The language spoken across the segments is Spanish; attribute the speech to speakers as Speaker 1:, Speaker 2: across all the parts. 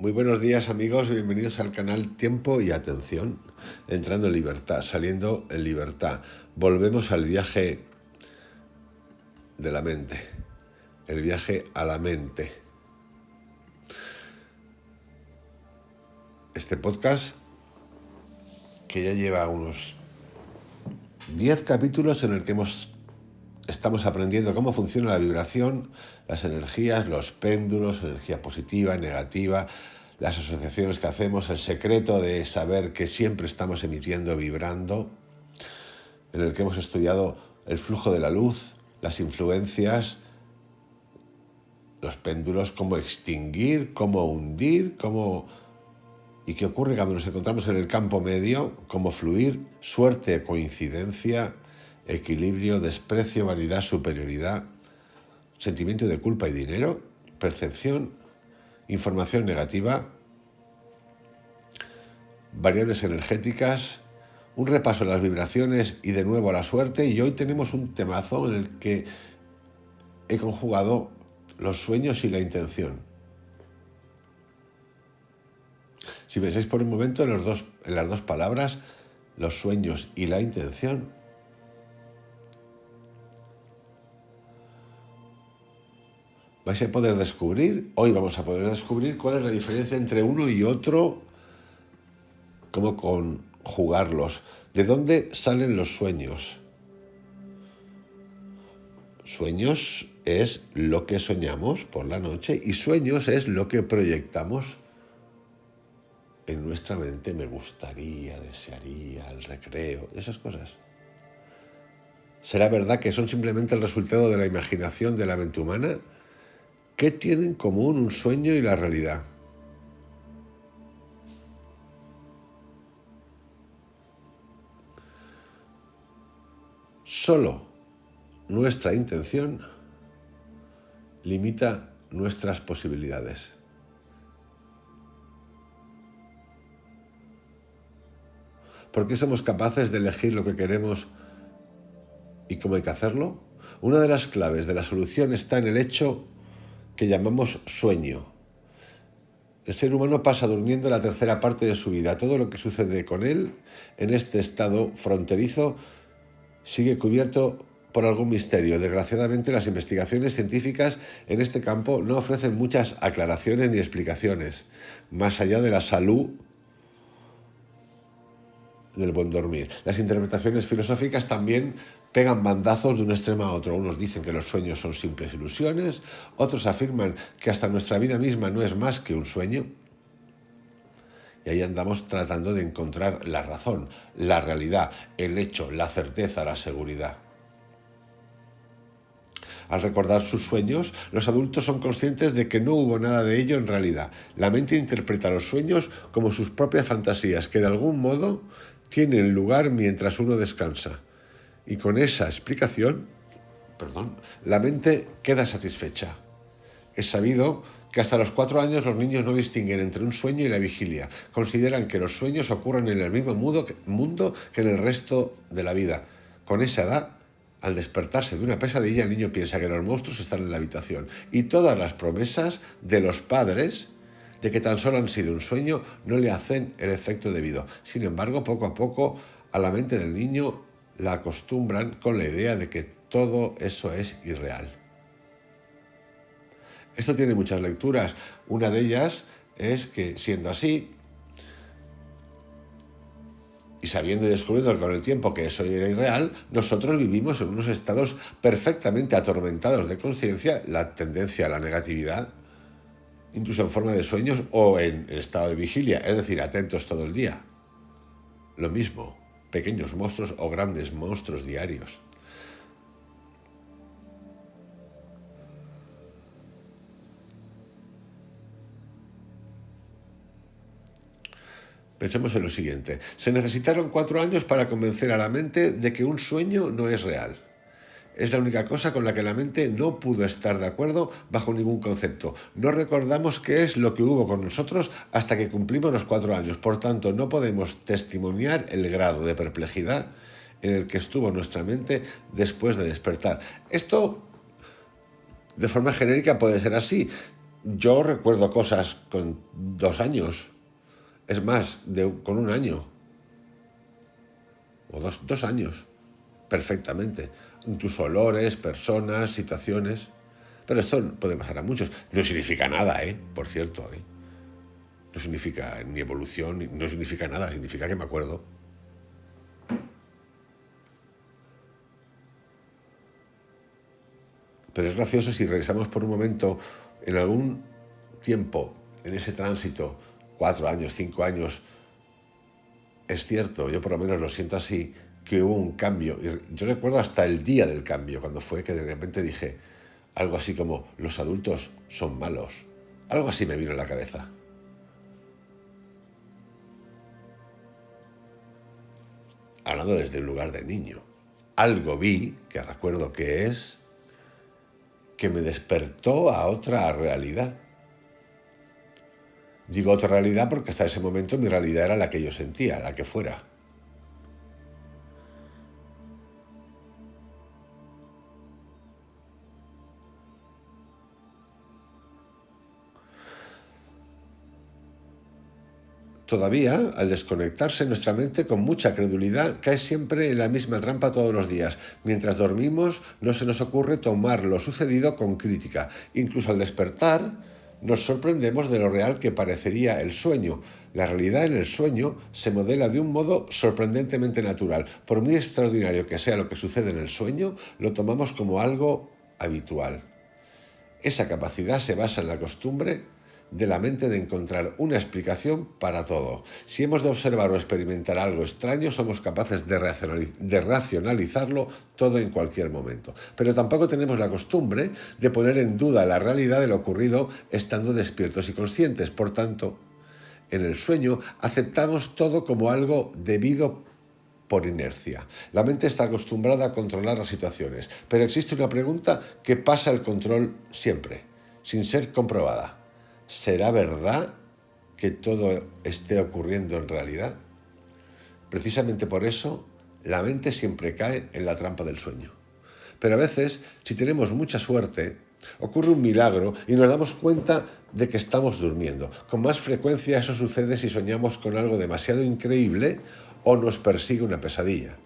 Speaker 1: Muy buenos días amigos, bienvenidos al canal Tiempo y Atención, entrando en libertad, saliendo en libertad. Volvemos al viaje de la mente, el viaje a la mente. Este podcast, que ya lleva unos 10 capítulos en el que estamos aprendiendo cómo funciona la vibración, las energías, los péndulos, energía positiva, negativa, las asociaciones que hacemos, el secreto de saber que siempre estamos emitiendo, vibrando, en el que hemos estudiado el flujo de la luz, las influencias, los péndulos, cómo extinguir, cómo hundir, y qué ocurre cuando nos encontramos en el campo medio, cómo fluir, suerte, coincidencia, equilibrio, desprecio, vanidad, superioridad, sentimiento de culpa y dinero, percepción, información negativa, variables energéticas, un repaso a las vibraciones y de nuevo a la suerte. Y hoy tenemos un temazo en el que he conjugado los sueños y la intención. Si pensáis por un momento en las dos palabras, los sueños y la intención, hoy vamos a poder descubrir cuál es la diferencia entre uno y otro, cómo conjugarlos, de dónde salen los sueños. Sueños es lo que soñamos por la noche y sueños es lo que proyectamos en nuestra mente. Me gustaría, desearía, el recreo, esas cosas. ¿Será verdad que son simplemente el resultado de la imaginación de la mente humana? ¿Qué tienen en común un sueño y la realidad? Solo nuestra intención limita nuestras posibilidades. ¿Por qué somos capaces de elegir lo que queremos y cómo hay que hacerlo? Una de las claves de la solución está en el hecho que llamamos sueño. El ser humano pasa durmiendo la tercera parte de su vida. Todo lo que sucede con él en este estado fronterizo sigue cubierto por algún misterio. Desgraciadamente, las investigaciones científicas en este campo no ofrecen muchas aclaraciones ni explicaciones, más allá de la salud del buen dormir. Las interpretaciones filosóficas también pegan bandazos de un extremo a otro. Unos dicen que los sueños son simples ilusiones, otros afirman que hasta nuestra vida misma no es más que un sueño. Y ahí andamos tratando de encontrar la razón, la realidad, el hecho, la certeza, la seguridad. Al recordar sus sueños, los adultos son conscientes de que no hubo nada de ello en realidad. La mente interpreta los sueños como sus propias fantasías, que de algún modo tienen lugar mientras uno descansa. Y con esa explicación, la mente queda satisfecha. Es sabido que hasta los 4 años los niños no distinguen entre un sueño y la vigilia. Consideran que los sueños ocurren en el mismo mundo que en el resto de la vida. Con esa edad, al despertarse de una pesadilla, el niño piensa que los monstruos están en la habitación. Y todas las promesas de los padres de que tan solo han sido un sueño no le hacen el efecto debido. Sin embargo, poco a poco, a la mente del niño la acostumbran con la idea de que todo eso es irreal. Esto tiene muchas lecturas. Una de ellas es que, siendo así, y sabiendo y descubriendo con el tiempo que eso era irreal, nosotros vivimos en unos estados perfectamente atormentados de conciencia, la tendencia a la negatividad, incluso en forma de sueños o en estado de vigilia, es decir, atentos todo el día. Lo mismo, pequeños monstruos o grandes monstruos diarios. Pensemos en lo siguiente. Se necesitaron 4 años para convencer a la mente de que un sueño no es real. Es la única cosa con la que la mente no pudo estar de acuerdo bajo ningún concepto. No recordamos qué es lo que hubo con nosotros hasta que cumplimos los 4 años. Por tanto, no podemos testimoniar el grado de perplejidad en el que estuvo nuestra mente después de despertar. Esto, de forma genérica, puede ser así. Yo recuerdo cosas con 2 años, es más, con 1 año o 2 años, perfectamente. Incluso olores, personas, situaciones. Pero esto puede pasar a muchos. No significa nada, por cierto, No significa ni evolución, no significa nada, significa que me acuerdo. Pero es gracioso si regresamos por un momento en algún tiempo, en ese tránsito, 4 años, 5 años, es cierto, yo por lo menos lo siento así, que hubo un cambio. Y yo recuerdo hasta el día del cambio, cuando fue que de repente dije algo así como, los adultos son malos. Algo así me vino en la cabeza. Hablando desde un lugar de niño. Algo vi, que recuerdo que es, que me despertó a otra realidad. Digo otra realidad porque hasta ese momento mi realidad era la que yo sentía, la que fuera. Todavía, al desconectarse nuestra mente con mucha credulidad, cae siempre en la misma trampa todos los días. Mientras dormimos, no se nos ocurre tomar lo sucedido con crítica. Incluso al despertar, nos sorprendemos de lo real que parecería el sueño. La realidad en el sueño se modela de un modo sorprendentemente natural. Por muy extraordinario que sea lo que sucede en el sueño, lo tomamos como algo habitual. Esa capacidad se basa en la costumbre de la mente de encontrar una explicación para todo. Si hemos de observar o experimentar algo extraño, somos capaces de racionalizarlo todo en cualquier momento. Pero tampoco tenemos la costumbre de poner en duda la realidad de lo ocurrido estando despiertos y conscientes. Por tanto, en el sueño aceptamos todo como algo debido por inercia. La mente está acostumbrada a controlar las situaciones, pero existe una pregunta que pasa el control siempre, sin ser comprobada. ¿Será verdad que todo esté ocurriendo en realidad? Precisamente por eso, la mente siempre cae en la trampa del sueño. Pero a veces, si tenemos mucha suerte, ocurre un milagro y nos damos cuenta de que estamos durmiendo. Con más frecuencia eso sucede si soñamos con algo demasiado increíble o nos persigue una pesadilla.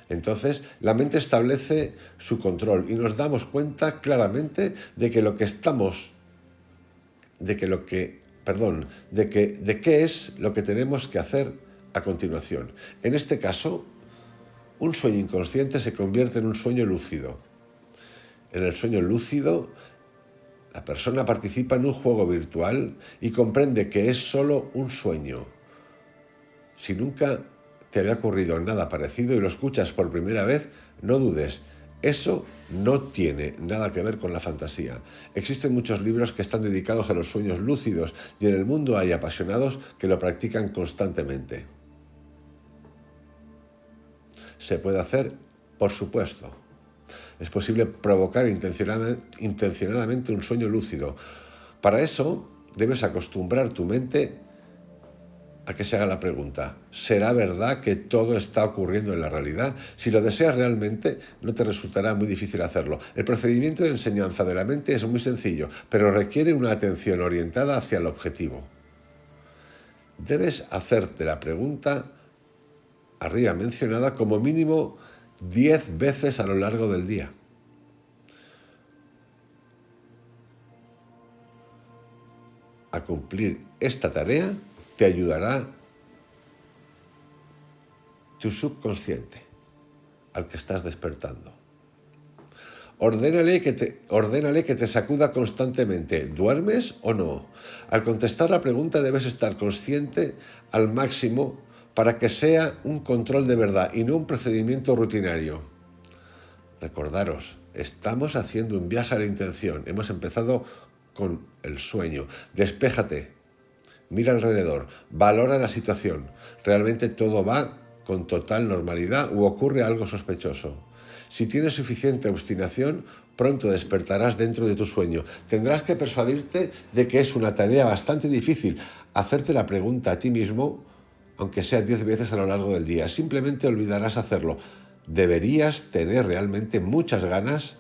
Speaker 1: Entonces, la mente establece su control y nos damos cuenta claramente de que de qué es lo que tenemos que hacer a continuación. En este caso, un sueño inconsciente se convierte en un sueño lúcido. En el sueño lúcido, la persona participa en un juego virtual y comprende que es solo un sueño. Si nunca te había ocurrido nada parecido y lo escuchas por primera vez, no dudes. Eso no tiene nada que ver con la fantasía. Existen muchos libros que están dedicados a los sueños lúcidos y en el mundo hay apasionados que lo practican constantemente. ¿Se puede hacer? Por supuesto. Es posible provocar intencionadamente un sueño lúcido. Para eso, debes acostumbrar tu mente a que se haga la pregunta, ¿será verdad que todo está ocurriendo en la realidad? Si lo deseas realmente, no te resultará muy difícil hacerlo. El procedimiento de enseñanza de la mente es muy sencillo, pero requiere una atención orientada hacia el objetivo. Debes hacerte la pregunta arriba mencionada como mínimo 10 veces a lo largo del día. A cumplir esta tarea te ayudará tu subconsciente, al que estás despertando. Ordénale que te sacuda constantemente. ¿Duermes o no? Al contestar la pregunta debes estar consciente al máximo para que sea un control de verdad y no un procedimiento rutinario. Recordaros, estamos haciendo un viaje a la intención. Hemos empezado con el sueño. Despéjate. Mira alrededor, valora la situación. ¿Realmente todo va con total normalidad o ocurre algo sospechoso? Si tienes suficiente obstinación, pronto despertarás dentro de tu sueño. Tendrás que persuadirte de que es una tarea bastante difícil. Hacerte la pregunta a ti mismo, aunque sea 10 veces a lo largo del día. Simplemente olvidarás hacerlo. Deberías tener realmente muchas ganas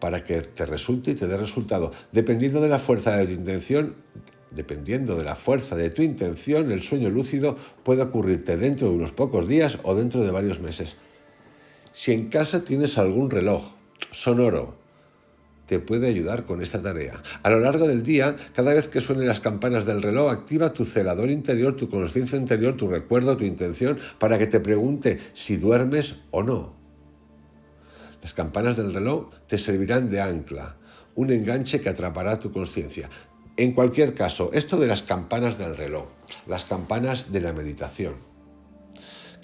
Speaker 1: para que te resulte y te dé resultado. Dependiendo de la fuerza de tu intención, el sueño lúcido puede ocurrirte dentro de unos pocos días o dentro de varios meses. Si en casa tienes algún reloj sonoro, te puede ayudar con esta tarea. A lo largo del día, cada vez que suenen las campanas del reloj, activa tu celador interior, tu conciencia interior, tu recuerdo, tu intención, para que te pregunte si duermes o no. Las campanas del reloj te servirán de ancla, un enganche que atrapará tu conciencia. En cualquier caso, esto de las campanas del reloj, las campanas de la meditación,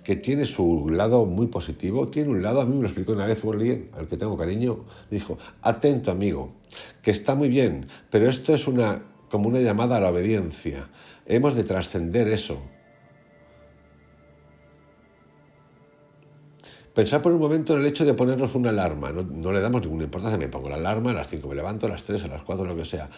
Speaker 1: que tiene su lado muy positivo, tiene un lado, a mí me lo explicó una vez alguien al que tengo cariño, dijo: atento amigo, que está muy bien, pero esto es como una llamada a la obediencia, hemos de trascender eso. Pensar por un momento en el hecho de ponernos una alarma, no le damos ninguna importancia, me pongo la alarma, a las 5 me levanto, a las 3, a las 4, lo que sea.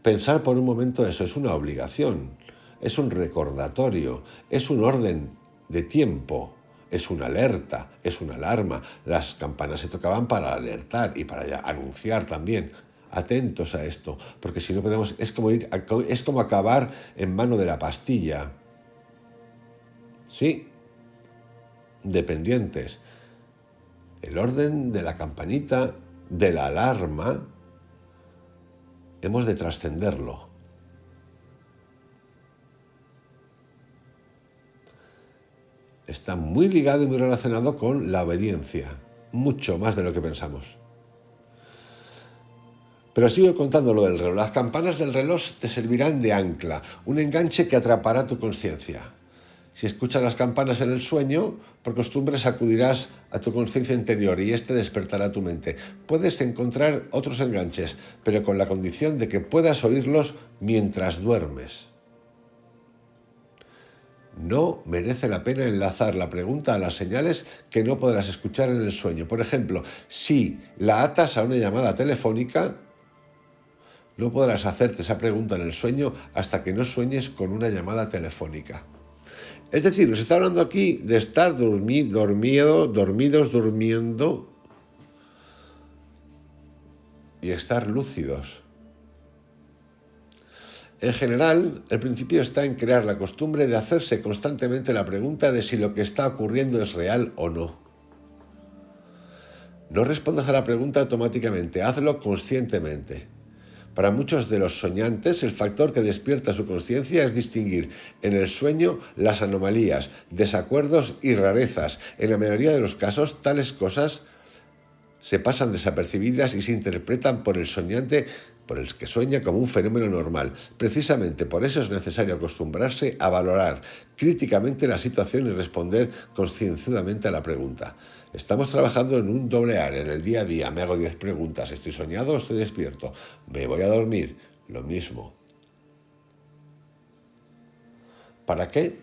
Speaker 1: Pensar por un momento eso es una obligación, es un recordatorio, es un orden de tiempo, es una alerta, es una alarma. Las campanas se tocaban para alertar y para anunciar también. Atentos a esto, porque si no podemos, es como acabar en mano de la pastilla. Sí, dependientes. El orden de la campanita, de la alarma, hemos de trascenderlo. Está muy ligado y muy relacionado con la obediencia, mucho más de lo que pensamos. Pero sigo contando lo del reloj. Las campanas del reloj te servirán de ancla, un enganche que atrapará tu conciencia. Si escuchas las campanas en el sueño, por costumbre sacudirás a tu conciencia interior y este despertará tu mente. Puedes encontrar otros enganches, pero con la condición de que puedas oírlos mientras duermes. No merece la pena enlazar la pregunta a las señales que no podrás escuchar en el sueño. Por ejemplo, si la atas a una llamada telefónica, no podrás hacerte esa pregunta en el sueño hasta que no sueñes con una llamada telefónica. Es decir, nos está hablando aquí de estar dormidos, durmiendo y estar lúcidos. En general, el principio está en crear la costumbre de hacerse constantemente la pregunta de si lo que está ocurriendo es real o no. No respondas a la pregunta automáticamente, hazlo conscientemente. Para muchos de los soñantes, el factor que despierta su conciencia es distinguir en el sueño las anomalías, desacuerdos y rarezas. En la mayoría de los casos, tales cosas se pasan desapercibidas y se interpretan por el soñante, por el que sueña, como un fenómeno normal. Precisamente por eso es necesario acostumbrarse a valorar críticamente la situación y responder concienzudamente a la pregunta. Estamos trabajando en un doble área, en el día a día. Me hago 10 preguntas. ¿Estoy soñado o estoy despierto? ¿Me voy a dormir? Lo mismo. ¿Para qué?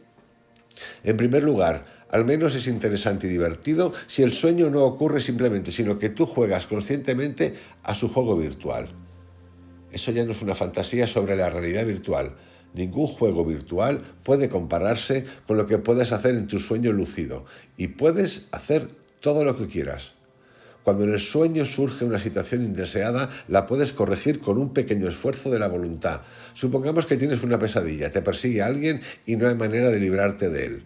Speaker 1: En primer lugar, al menos es interesante y divertido si el sueño no ocurre simplemente, sino que tú juegas conscientemente a su juego virtual. Eso ya no es una fantasía sobre la realidad virtual. Ningún juego virtual puede compararse con lo que puedes hacer en tu sueño lúcido. Y puedes hacer todo lo que quieras. Cuando en el sueño surge una situación indeseada, la puedes corregir con un pequeño esfuerzo de la voluntad. Supongamos que tienes una pesadilla, te persigue alguien y no hay manera de librarte de él.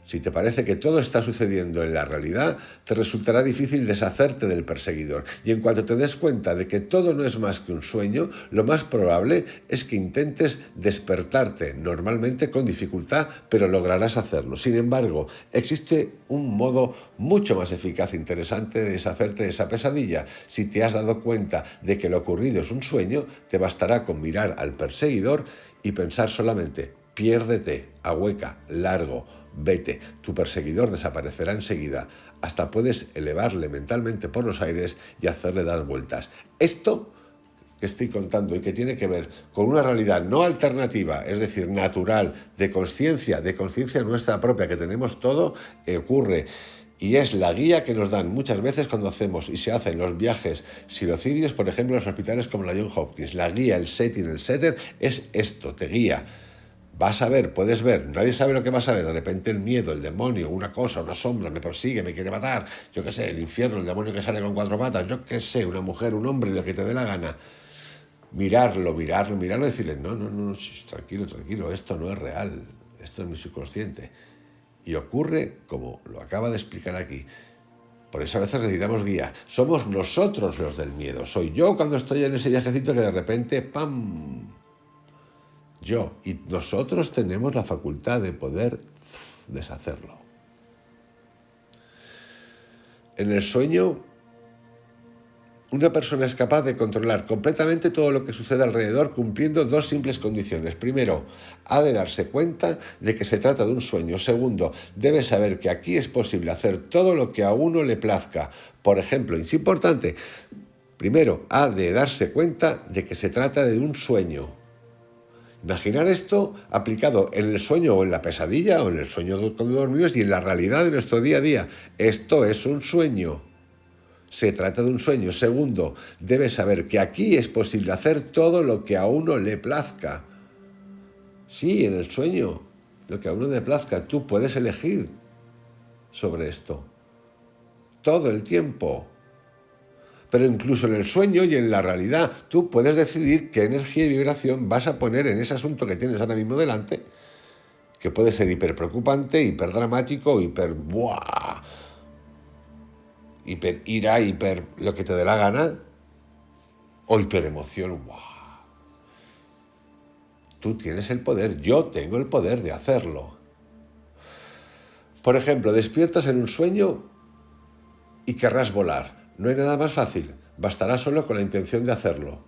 Speaker 1: Si te parece que todo está sucediendo en la realidad, te resultará difícil deshacerte del perseguidor. Y en cuanto te des cuenta de que todo no es más que un sueño, lo más probable es que intentes despertarte, normalmente con dificultad, pero lograrás hacerlo. Sin embargo, existe un modo mucho más eficaz e interesante de deshacerte de esa pesadilla. Si te has dado cuenta de que lo ocurrido es un sueño, te bastará con mirar al perseguidor y pensar solamente: piérdete, ahueca, largo, vete. Tu perseguidor desaparecerá enseguida. Hasta puedes elevarle mentalmente por los aires y hacerle dar vueltas. Esto que estoy contando y que tiene que ver con una realidad no alternativa, es decir, natural, de conciencia nuestra propia, que tenemos todo, ocurre. Y es la guía que nos dan muchas veces cuando hacemos y se hacen los viajes psilocíbidos, por ejemplo, en los hospitales como la Johns Hopkins. La guía, el setting, el setter, es esto, te guía. Vas a ver, puedes ver, nadie sabe lo que vas a ver, de repente el miedo, el demonio, una cosa, una sombra, me persigue, me quiere matar, yo qué sé, el infierno, el demonio que sale con cuatro patas, yo qué sé, una mujer, un hombre, lo que te dé la gana. Mirarlo y decirle, no, no, no, tranquilo, tranquilo, esto no es real, esto es mi subconsciente. Y ocurre como lo acaba de explicar aquí. Por eso a veces necesitamos guía. Somos nosotros los del miedo. Soy yo cuando estoy en ese viajecito que de repente, ¡pam! Yo. Y nosotros tenemos la facultad de poder deshacerlo. En el sueño, una persona es capaz de controlar completamente todo lo que sucede alrededor cumpliendo dos simples condiciones. Primero, ha de darse cuenta de que se trata de un sueño. Segundo, debe saber que aquí es posible hacer todo lo que a uno le plazca. Por ejemplo, es importante, primero, ha de darse cuenta de que se trata de un sueño. Imaginar esto aplicado en el sueño o en la pesadilla o en el sueño cuando dormimos y en la realidad de nuestro día a día. Esto es un sueño. Se trata de un sueño. Segundo, debe saber que aquí es posible hacer todo lo que a uno le plazca. Sí, en el sueño, lo que a uno le plazca, tú puedes elegir sobre esto. Todo el tiempo. Pero incluso en el sueño y en la realidad, tú puedes decidir qué energía y vibración vas a poner en ese asunto que tienes ahora mismo delante, que puede ser hiper preocupante, hiper dramático, hiper ¡buah! Hiper ira, hiper lo que te dé la gana, o hiper emoción. ¡Wow! Tú tienes el poder, yo tengo el poder de hacerlo. Por ejemplo, despiertas en un sueño y querrás volar. No hay nada más fácil, bastará solo con la intención de hacerlo.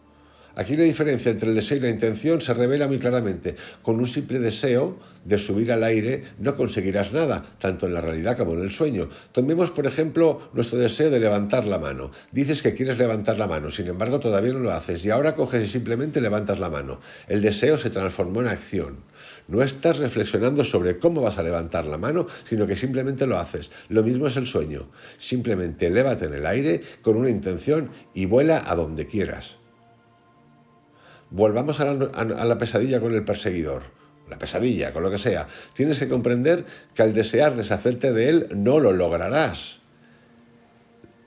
Speaker 1: Aquí la diferencia entre el deseo y la intención se revela muy claramente. Con un simple deseo de subir al aire no conseguirás nada, tanto en la realidad como en el sueño. Tomemos, por ejemplo, nuestro deseo de levantar la mano. Dices que quieres levantar la mano, sin embargo todavía no lo haces y ahora coges y simplemente levantas la mano. El deseo se transformó en acción. No estás reflexionando sobre cómo vas a levantar la mano, sino que simplemente lo haces. Lo mismo es el sueño. Simplemente elévate en el aire con una intención y vuela a donde quieras. Volvamos a la pesadilla con el perseguidor, la pesadilla, con lo que sea. Tienes que comprender que al desear deshacerte de él no lo lograrás.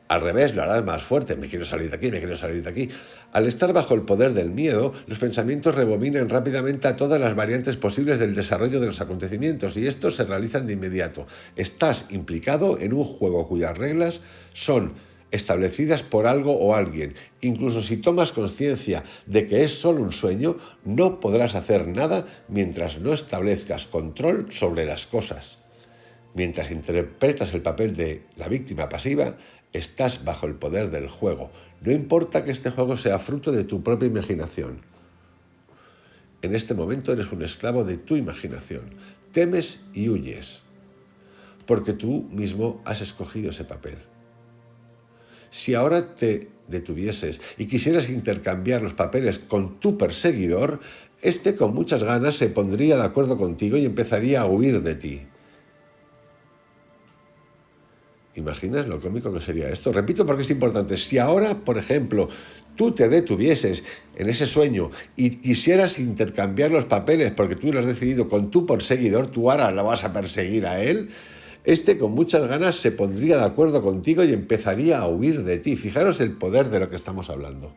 Speaker 1: Al revés, lo harás más fuerte. Me quiero salir de aquí, me quiero salir de aquí. Al estar bajo el poder del miedo, los pensamientos rebobinan rápidamente a todas las variantes posibles del desarrollo de los acontecimientos y estos se realizan de inmediato. Estás implicado en un juego cuyas reglas son establecidas por algo o alguien. Incluso si tomas conciencia de que es solo un sueño, no podrás hacer nada mientras no establezcas control sobre las cosas. Mientras interpretas el papel de la víctima pasiva, estás bajo el poder del juego. No importa que este juego sea fruto de tu propia imaginación. En este momento eres un esclavo de tu imaginación. Temes y huyes, porque tú mismo has escogido ese papel. Si ahora te detuvieses y quisieras intercambiar los papeles con tu perseguidor, este con muchas ganas se pondría de acuerdo contigo y empezaría a huir de ti. ¿Imaginas lo cómico que sería esto? Repito porque es importante. Si ahora, por ejemplo, tú te detuvieses en ese sueño y quisieras intercambiar los papeles porque tú lo has decidido con tu perseguidor, tú ahora lo vas a perseguir a él, este con muchas ganas se pondría de acuerdo contigo y empezaría a huir de ti. Fijaros el poder de lo que estamos hablando.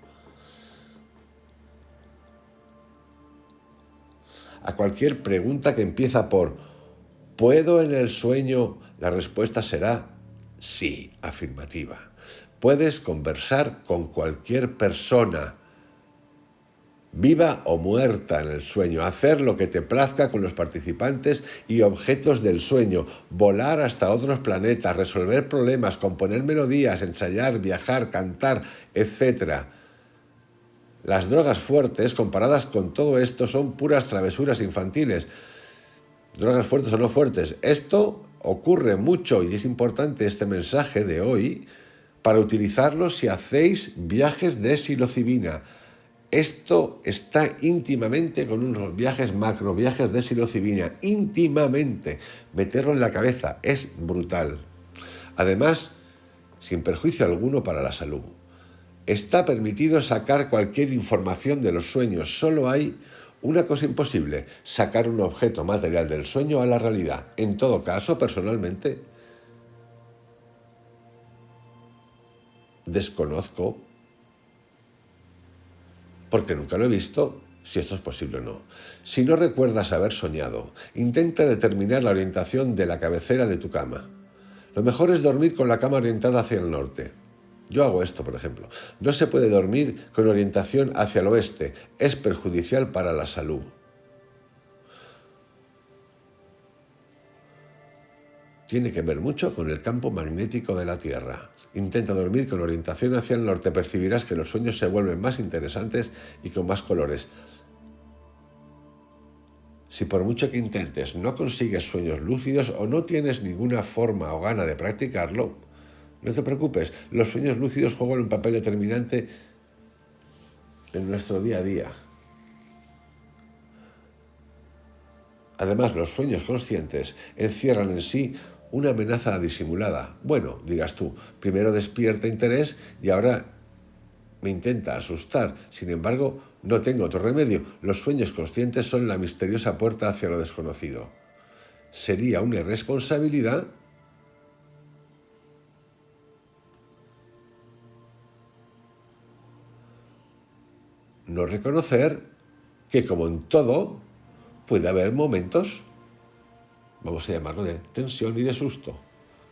Speaker 1: A cualquier pregunta que empieza por ¿puedo en el sueño? La respuesta será sí, afirmativa. Puedes conversar con cualquier persona, viva o muerta en el sueño, hacer lo que te plazca con los participantes y objetos del sueño, volar hasta otros planetas, resolver problemas, componer melodías, ensayar, viajar, cantar, etc. Las drogas fuertes, comparadas con todo esto, son puras travesuras infantiles. Drogas fuertes o no fuertes. Esto ocurre mucho y es importante este mensaje de hoy para utilizarlo si hacéis viajes de psilocibina. Esto está íntimamente con unos viajes macro, viajes de psilocibina, íntimamente. Meterlo en la cabeza es brutal. Además, sin perjuicio alguno para la salud. Está permitido sacar cualquier información de los sueños. Solo hay Una cosa imposible, sacar un objeto material del sueño a la realidad. En todo caso, personalmente, desconozco, porque nunca lo he visto, si esto es posible o no. Si no recuerdas haber soñado, intenta determinar la orientación de la cabecera de tu cama. Lo mejor es dormir con la cama orientada hacia el norte. Yo hago esto, por ejemplo. No se puede dormir con orientación hacia el oeste. Es perjudicial para la salud. Tiene que ver mucho con el campo magnético de la Tierra. Intenta dormir con orientación hacia el norte. Percibirás que los sueños se vuelven más interesantes y con más colores. Si por mucho que intentes no consigues sueños lúcidos o no tienes ninguna forma o gana de practicarlo, no te preocupes, los sueños lúcidos juegan un papel determinante en nuestro día a día. Además, los sueños conscientes encierran en sí una amenaza disimulada. Bueno, dirás tú, primero despierta interés y ahora me intenta asustar. Sin embargo, no tengo otro remedio. Los sueños conscientes son la misteriosa puerta hacia lo desconocido. Sería una irresponsabilidad no reconocer que, como en todo, puede haber momentos, vamos a llamarlo de tensión y de susto,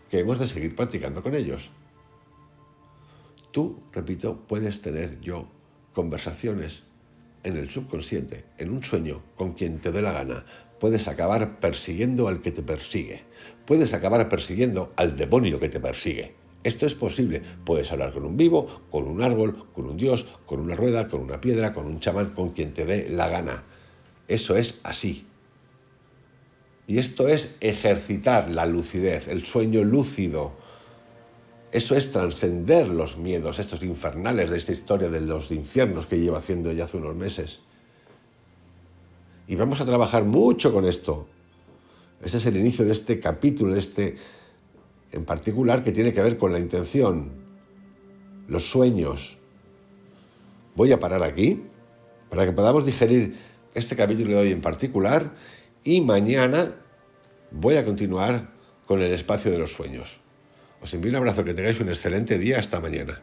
Speaker 1: que hemos de seguir practicando con ellos. Tú, repito, puedes tener conversaciones en el subconsciente, en un sueño, con quien te dé la gana. Puedes acabar persiguiendo al que te persigue. Puedes acabar persiguiendo al demonio que te persigue. Esto es posible. Puedes hablar con un vivo, con un árbol, con un dios, con una rueda, con una piedra, con un chamán, con quien te dé la gana. Eso es así. Y esto es ejercitar la lucidez, el sueño lúcido. Eso es trascender los miedos, estos infernales de esta historia de los infiernos que llevo haciendo ya hace unos meses. Y vamos a trabajar mucho con esto. Este es el inicio de este capítulo, en particular, que tiene que ver con la intención, los sueños. Voy a parar aquí para que podamos digerir este capítulo de hoy en particular y mañana voy a continuar con el espacio de los sueños. Os envío un abrazo, que tengáis un excelente día. Hasta mañana.